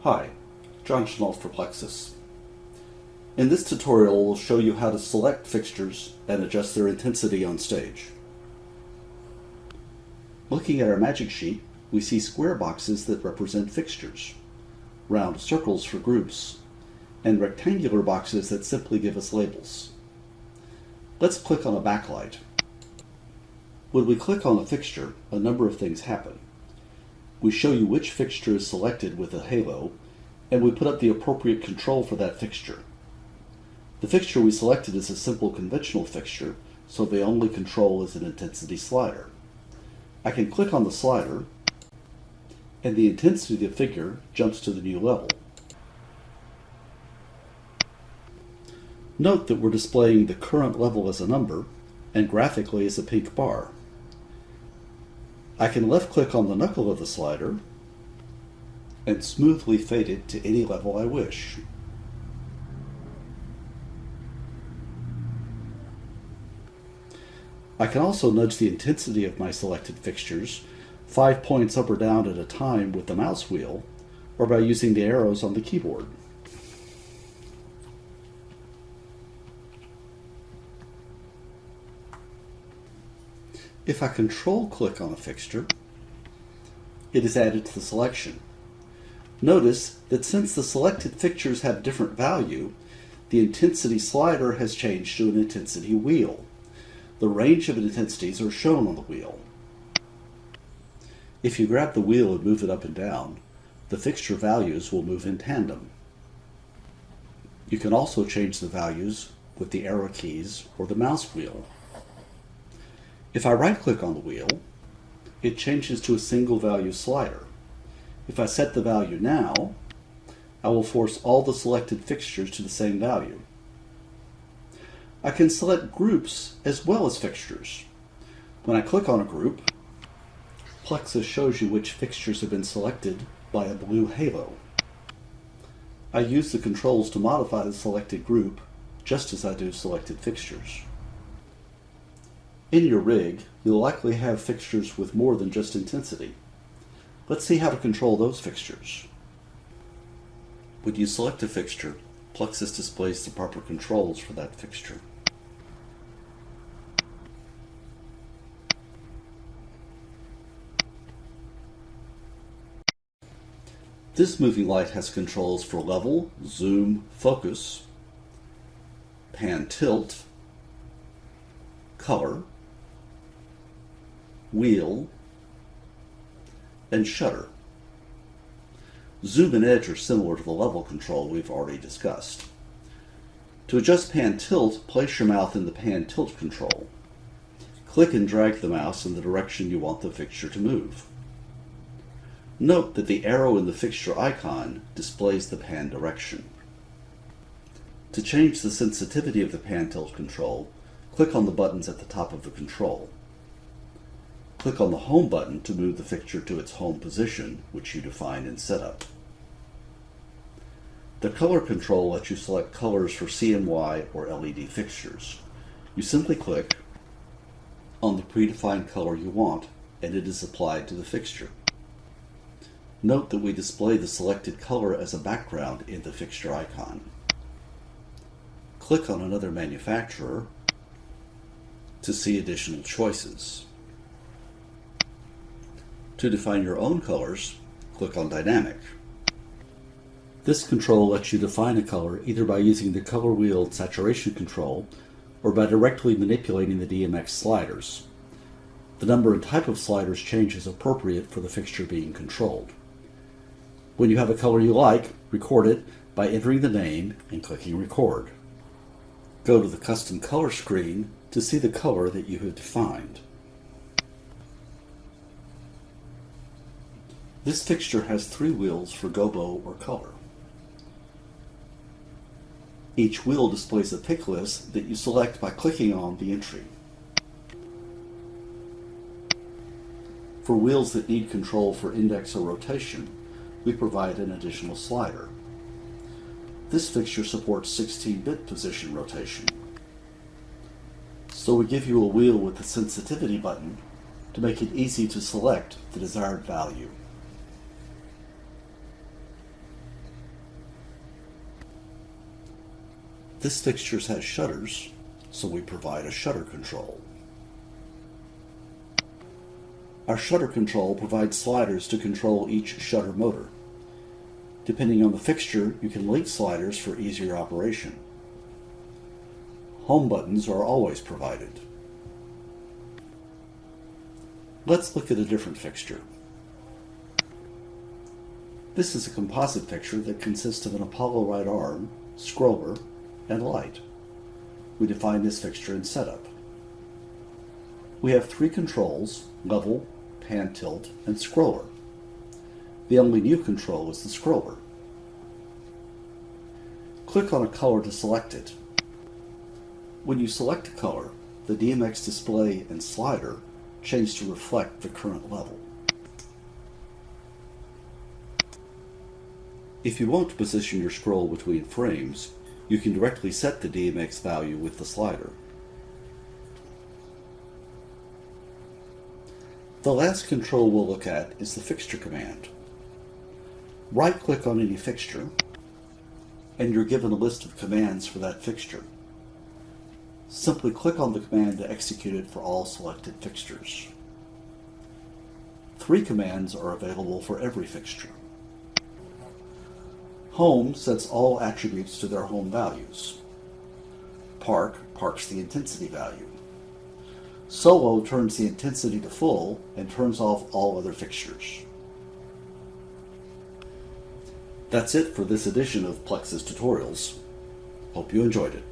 Hi, John Chenault for Plexus. In this tutorial, we'll show you how to select fixtures and adjust their intensity on stage. Looking at our magic sheet, we see square boxes that represent fixtures, round circles for groups, and rectangular boxes that simply give us labels. Let's click on a backlight. When we click on a fixture, a number of things happen. We show you which fixture is selected with a halo, and we put up the appropriate control for that fixture. The fixture we selected is a simple conventional fixture, so the only control is an intensity slider. I can click on the slider, and the intensity of the figure jumps to the new level. Note that we're displaying the current level as a number, and graphically as a pink bar. I can left-click on the knuckle of the slider and smoothly fade it to any level I wish. I can also nudge the intensity of my selected fixtures 5 points up or down at a time with the mouse wheel, or by using the arrows on the keyboard. If I control-click on a fixture, it is added to the selection. Notice that since the selected fixtures have different value, the intensity slider has changed to an intensity wheel. The range of intensities are shown on the wheel. If you grab the wheel and move it up and down, the fixture values will move in tandem. You can also change the values with the arrow keys or the mouse wheel. If I right-click on the wheel, it changes to a single value slider. If I set the value now, I will force all the selected fixtures to the same value. I can select groups as well as fixtures. When I click on a group, Plexus shows you which fixtures have been selected by a blue halo. I use the controls to modify the selected group just as I do selected fixtures. In your rig, you'll likely have fixtures with more than just intensity. Let's see how to control those fixtures. When you select a fixture, Plexus displays the proper controls for that fixture. This moving light has controls for level, zoom, focus, pan tilt, color, wheel, and shutter. Zoom and edge are similar to the level control we've already discussed. To adjust pan tilt, place your mouth in the pan tilt control. Click and drag the mouse in the direction you want the fixture to move. Note that the arrow in the fixture icon displays the pan direction. To change the sensitivity of the pan tilt control, click on the buttons at the top of the control. Click on the Home button to move the fixture to its home position, which you define in Setup. The Color control lets you select colors for CMY or LED fixtures. You simply click on the predefined color you want, and it is applied to the fixture. Note that we display the selected color as a background in the fixture icon. Click on another manufacturer to see additional choices. To define your own colors, click on Dynamic. This control lets you define a color either by using the color wheel saturation control or by directly manipulating the DMX sliders. The number and type of sliders change as appropriate for the fixture being controlled. When you have a color you like, record it by entering the name and clicking Record. Go to the Custom Color screen to see the color that you have defined. This fixture has 3 wheels for gobo or color. Each wheel displays a pick list that you select by clicking on the entry. For wheels that need control for index or rotation, we provide an additional slider. This fixture supports 16-bit position rotation. So we give you a wheel with the sensitivity button to make it easy to select the desired value. This fixture has shutters, so we provide a shutter control. Our shutter control provides sliders to control each shutter motor. Depending on the fixture, you can link sliders for easier operation. Home buttons are always provided. Let's look at a different fixture. This is a composite fixture that consists of an Apollo right arm, scroller, and light. We define this fixture in setup. We have three controls: level, pan tilt, and scroller. The only new control is the scroller. Click on a color to select it. When you select a color, the DMX display and slider change to reflect the current level. If you want to position your scroll between frames, you can directly set the DMX value with the slider. The last control we'll look at is the fixture command. Right-click on any fixture, and you're given a list of commands for that fixture. Simply click on the command to execute it for all selected fixtures. 3 commands are available for every fixture. Home sets all attributes to their home values. Park parks the intensity value. Solo turns the intensity to full and turns off all other fixtures. That's it for this edition of Plexus Tutorials. Hope you enjoyed it.